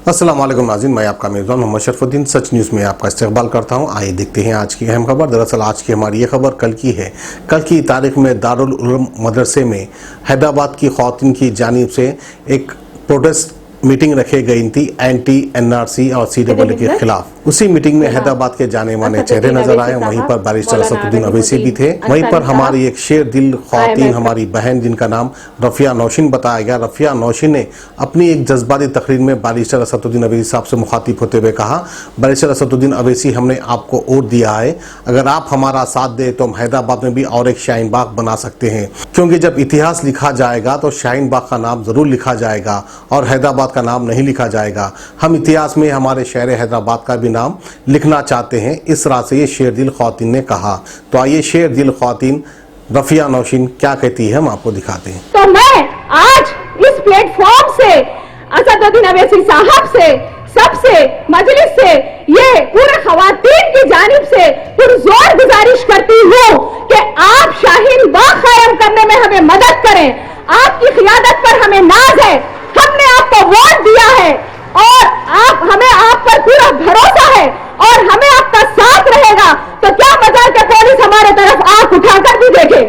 अस्सलाम वालेकुम नाज़रीन, मैं आपका मेज़बान मोहम्मद शरफुद्दीन सच न्यूज़ में आपका इस्तकबाल करता हूं। आइए देखते हैं आज की अहम खबर। दरअसल आज की हमारी ये खबर कल की है। कल की तारीख में दारुल उलूम मदरसे में हैदराबाद की ख़वातीन की जानिब से एक प्रोटेस्ट मीटिंग रखी गई थी एंटी एनआरसी और सीडब्ल्यू के खिलाफ। उसी मीटिंग में हैदराबाद के जाने माने चेहरे नजर आए। वहीं पर बैरिस्टर असदुद्दीन अवैसी भी थे। वहीं पर हमारी एक शेर दिल ख़वातीन, हमारी बहन जिनका नाम रफ़िया नौशीन बताया गया, रफ़िया नौशीन ने अपनी एक जज्बाती तकरीर में बैरिस्टर असदुद्दीन अवैसी साहब से मुखातिब होते हुए कहा, बैरिस्टर असदुद्दीन अवैसी, हमने आपको वोट दिया है, अगर आप हमारा साथ दे तो हम हैदराबाद में भी और एक शाहीन बाग बना सकते हैं, क्योंकि जब इतिहास लिखा जाएगा तो शाहीन बाग का नाम जरूर लिखा जाएगा और हैदराबाद का नाम नहीं लिखा जाएगा। हम इतिहास में हमारे शहर हैदराबाद का भी नाम लिखना चाहते हैं। इस राह से ये शेर दिल ख़वातीन ने कहा। तो आइए शेर दिल ख़वातीन रफ़िया नौशीन क्या कहती है हम आपको दिखाते हैं। तो मैं आज इस प्लेटफॉर्म से असदुद्दीन अवैसी साहब से, सबसे, मजलिस से, ये पूरे ख़वातीन की जानिब से पुरजोर गुजारिश करती हूँ कि आप शाहीन बाग कायम करने में हमें मदद करें। आपकी क़ियादत पर हमें नाज है, हमने आपको वोट दिया है और हमें आप पर पूरा भरोसा है और हमें आपका साथ रहेगा। तो क्या मजाल के पुलिस हमारे तरफ आंख उठाकर भी देखे।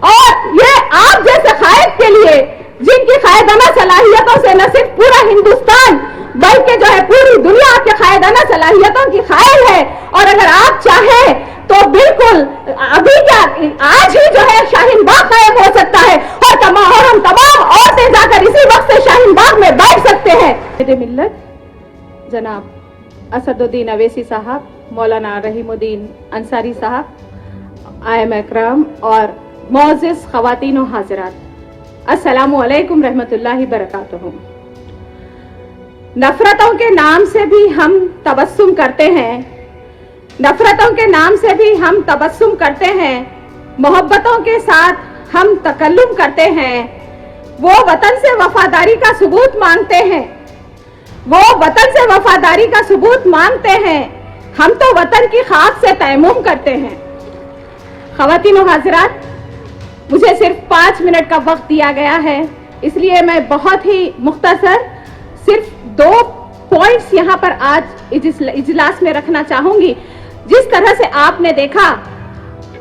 और ये आप जैसे कायद के लिए, जिनकी कायदाना सलाहियतों से न सिर्फ पूरा हिंदुस्तान बल्कि जो है पूरी दुनिया आपके कायदाना सलाहियतों की कायल है, और अगर आप चाहें तो बिल्कुल अभी क्या आज ही जो है शाहीन बाग कायम हो सकता है और हम तमाम औरतें जाकर इसी वक्त से शाहीन बाग में बैठ सकते हैं। मेरे मिल्लत जनाब असदुद्दीन अवैसी साहब, मौलाना रहीमुद्दीन अंसारी साहब, आयम अकरम और मोअज़्ज़िज़ ख़वातीन व हाज़िरात, अस्सलामु अलैकुम रहमतुल्लाहि बरकातुहू। नफरतों के नाम से भी हम तबस्सुम करते हैं, नफरतों के नाम से भी हम तबस्सुम करते हैं, मोहब्बतों के साथ हम तकल्लुम करते हैं। वो वतन से वफादारी का सबूत मांगते हैं, वो वतन से वफादारी का सबूत मांगते हैं, हम तो वतन की खाक से तयम्मुम करते हैं। ख़वातीन व हाज़िरात, मुझे सिर्फ 5 मिनट का वक्त दिया गया है, इसलिए मैं बहुत ही मुख्तसर सिर्फ 2 पॉइंट्स यहाँ पर आज इजलास में रखना चाहूंगी। जिस तरह से आपने देखा,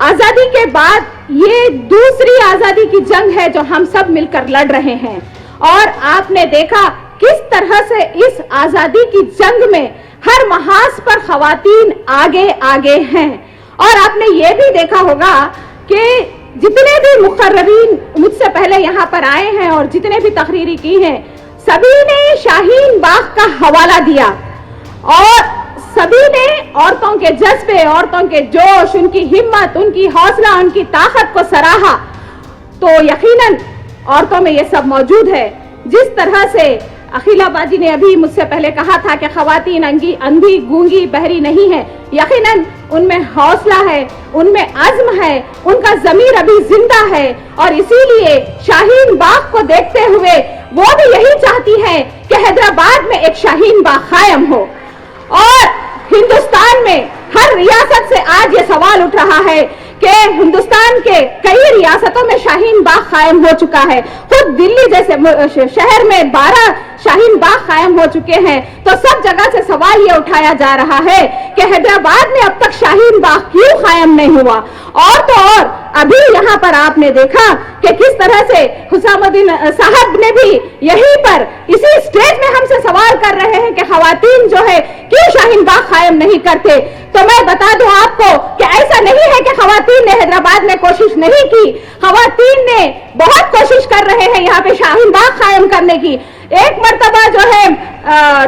आजादी के बाद ये दूसरी आजादी की जंग है जो हम सब मिलकर लड़ रहे हैं, और आपने देखा किस तरह से इस आजादी की जंग में हर महाज पर ख़वातीन आगे आगे हैं। और आपने ये भी देखा होगा कि जितने भी मुक़र्ररीन मुझसे पहले यहाँ पर आए हैं और जितने भी तकरीरी की हैं, सभी ने शाहीन बाग का हवाला दिया और सभी ने औरतों के जज्बे, औरतों के जोश, उनकी हिम्मत, उनकी हौसला, उनकी ताकत को सराहा। तो यकीनन औरतों में ये सब मौजूद है। जिस तरह से अखिला बाजी ने अभी मुझसे पहले कहा था कि ख़वातीन अंधी, गूंगी, बहरी नहीं है, यकीनन उनमें हौसला है, उनमें अज़्म है, उनका ज़मीर अभी जिंदा है, और इसीलिए शाहीन बाग को देखते हुए वो भी यही चाहती है कि हैदराबाद में एक शाहीन बाग कायम हो। और हिंदुस्तान में हर रियासत से आज ये सवाल उठ रहा है कि हिंदुस्तान के कई रियासतों में शाहीन बाग कायम हो चुका है। खुद दिल्ली जैसे शहर में 12 शाहीन बाग कायम हो चुके हैं। तो सब जगह से सवाल ये उठाया जा रहा है कि हैदराबाद में अब तक शाहीन बाग क्यों कायम नहीं हुआ। और तो और अभी यहाँ पर आपने देखा कि किस तरह से हुसामुद्दीन साहब ने भी यहीं पर इसी स्टेज में हमसे सवाल कर रहे हैं कि ख़वातीन जो है क्यों शाहीन बाग कायम नहीं करते। तो मैं बता दूं आपको कि ऐसा नहीं है कि ख़वातीन ने हैदराबाद में कोशिश नहीं की, ख़वातीन ने बहुत कोशिश कर रहे हैं यहाँ पे शाहीन बाग कायम करने की। एक मर्तबा जो है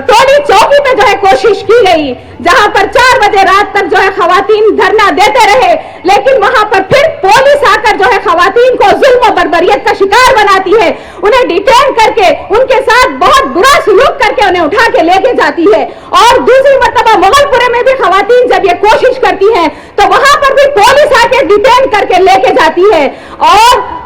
टोली चौकी में जो है कोशिश की गई, जहां पर 4 बजे रात तक जो है ख़वातीन धरना देते रहे, लेकिन वहां पर फिर पुलिस आकर जो है ख़वातीन को जुल्म और बर्बरियत का शिकार बनाती है, उन्हें डिटेन करके उनके साथ बहुत बुरा सलूक करके उन्हें उठा के लेके जाती है। और दूसरी मर्तबा मुगलपुरे में भी ख़वातीन जब ये कोशिश करती हैं तो वहां पर भी पुलिस आके डिटेन करके लेके जाती है। और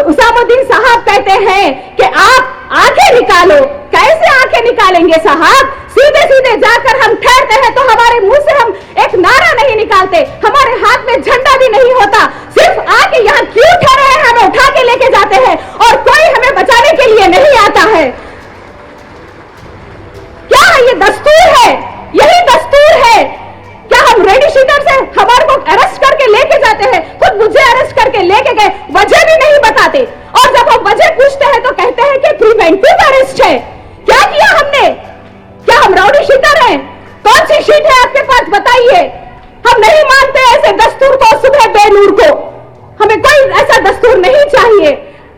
हुसामुद्दीन साहब कहते हैं कि आप आंखें निकालो। कैसे आंखें निकालेंगे साहब? सीधे सीधे जाकर हम ठहरते हैं तो हमारे मुंह से हम एक नारा नहीं निकालते, हमारे हाथ में झंडा भी नहीं होता, सिर्फ आके यहाँ क्यों ठहरे हैं, हमें उठा के लेके जाते हैं और कोई हमें बचाने के लिए नहीं आता है। ये दस्तूर है, यही दस्तूर है। क्या हम रेडी शीटर से हमारे को अरेस्ट करके लेके जाते हैं? खुद मुझे अरेस्ट करके लेके गए, वजह भी नहीं बताते, और जब हम वजह पूछते हैं तो कहते हैं कि प्रिवेंटिव अरेस्ट है। क्या किया हमने? क्या हम राउडी शीटर हैं? कौन सी शीट है आपके पास, बताइए। हम नहीं मानते ऐसे दस्तूर को, सुबह बेनूर को। हमें कोई ऐसा दस्तूर नहीं चाहिए,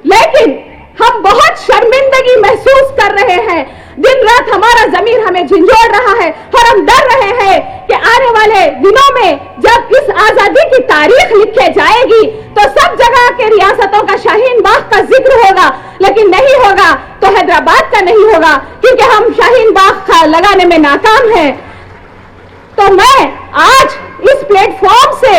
लेकिन हम बहुत शर्मिंदगी महसूस कर रहे हैं। दिन रात हमारा ज़मीर हमें झंझोड़ रहा है और हम डर रहे हैं कि आने वाले दिनों में जब इस आजादी की तारीख लिखे जाएगी तो सब जगह के रियासतों का शाहीन बाग का जिक्र होगा, लेकिन नहीं होगा तो हैदराबाद का नहीं होगा, क्योंकि हम शाहीन बाग लगाने में नाकाम हैं। तो मैं आज इस प्लेटफॉर्म से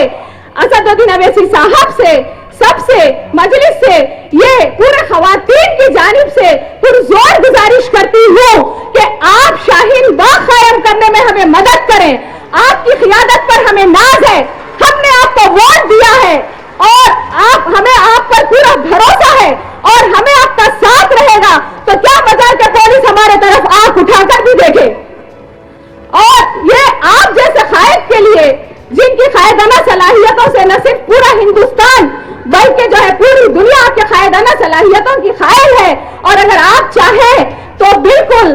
असदुद्दीन अवैसी साहब से, सबसे, मजलिस से, ये पूरे खवातीन की जानिब से पुरजोर गुजारिश करती हूँ कि आप शाहीन बाग कायम करने में हमें मदद करें। आपकी क़ियादत पर हमें नाज है, हमने आपको वोट दिया है और हमें आप पर पूरा भरोसा है और हमें आपका साथ रहेगा। तो क्या मजाल कि पुलिस हमारे तरफ आंख उठाकर भी देखे। और ये आप जैसे कायद के लिए, जिनकी कायदाना सलाहियतों से न सिर्फ पूरा हिंदुस्तान बल्कि जो है पूरी दुनिया के कायदाना सलाहियतों की कायल है, और अगर आप चाहें तो बिल्कुल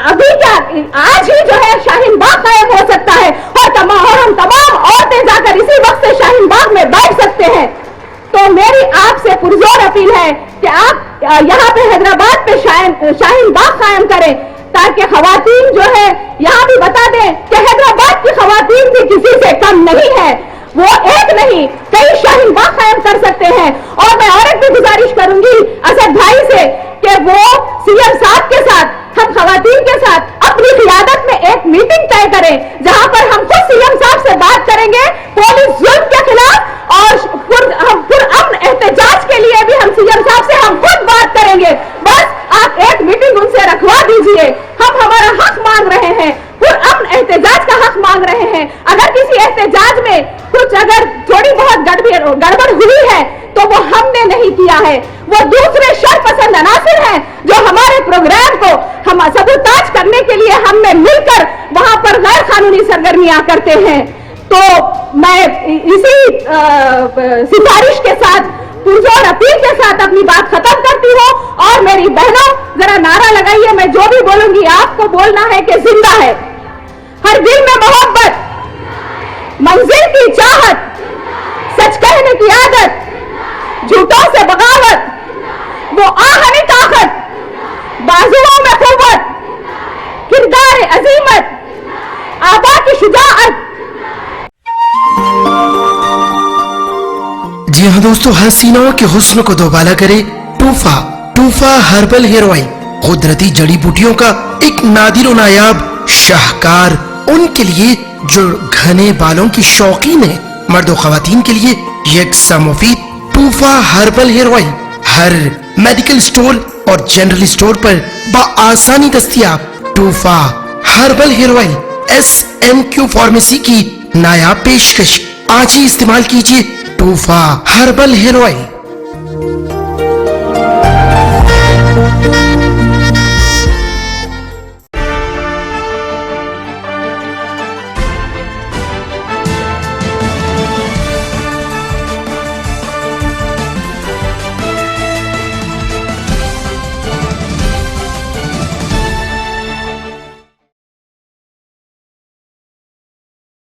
अभी क्या आज ही जो है शाहीन बाग कायम हो सकता है और हम तमाम औरतें जाकर इसी वक्त से शाहीन बाग में बैठ सकते हैं। तो मेरी आपसे पुरजोर अपील है कि आप यहाँ पे हैदराबाद पे शाहीन बाग कायम करें, ताकि खवातीन जो है यहाँ भी बता दें कि हैदराबाद की खवातीन भी किसी से कम नहीं है। वो एक नहीं कई शाहीन बाग कायम कर सकते हैं। और मैं और एक भी गुजारिश करूंगी असद भाई से कि वो सीएम साहब के साथ, हम खवातीन के साथ अपनी क़ियादत में एक मीटिंग तय करें, जहां पर हम खुद सीएम साहब से बात करेंगे पुलिस जुल्म के खिलाफ, और पुरअमन एहतजाज के लिए भी हम सीएम साहब से हम खुद बात करेंगे। बस आप एक मीटिंग उनसे रखवा दीजिए। हम हमारा हक मांग रहे हैं, पुरअमन एहतजाज का हक मांग रहे हैं। अगर किसी एहतजाज में कुछ अगर थोड़ी बहुत गड़बड़ हुई है तो वो हमने नहीं किया है, वो दूसरे शरपसंद अनासिर हैं जो हमारे प्रोग्राम को हम सबूताज करने के लिए हम में मिलकर वहां पर गैर कानूनी सरगर्मियां करते हैं। तो मैं इसी सिफारिश के साथ, पुरजोर अपील के साथ अपनी बात खत्म करती हूँ। और मेरी बहनों, जरा नारा लगाइए, मैं जो भी बोलूंगी आपको बोलना है कि जिंदा है हर दिल में मोहब्बत, मंजिल की चाहत, सच कहने की आदत, झूठों से बगावत, वो आहनी ताकत, बाजुओं में कुव्वत, किरदार अजीमत, आबा की शुजाअत। जी हाँ दोस्तों, हसीनाओं के हुस्न को दोबाला करे टूफा हर्बल हेयर ऑयल, कुदरती जड़ी बूटियों का एक नादिर नायाब शाहकार, उनके लिए जो घने बालों की शौकीन है, मर्द और खवातीन के लिए यकसा मुफीद टूफा हर्बल हेयर ऑयल हर मेडिकल स्टोर और जनरल स्टोर पर बआसानी दस्तयाब। टूफा herbal hair oil SMQ pharmacy की नायाब पेशकश, आज ही इस्तेमाल कीजिए टूफा हर्बल हेयर ऑयल।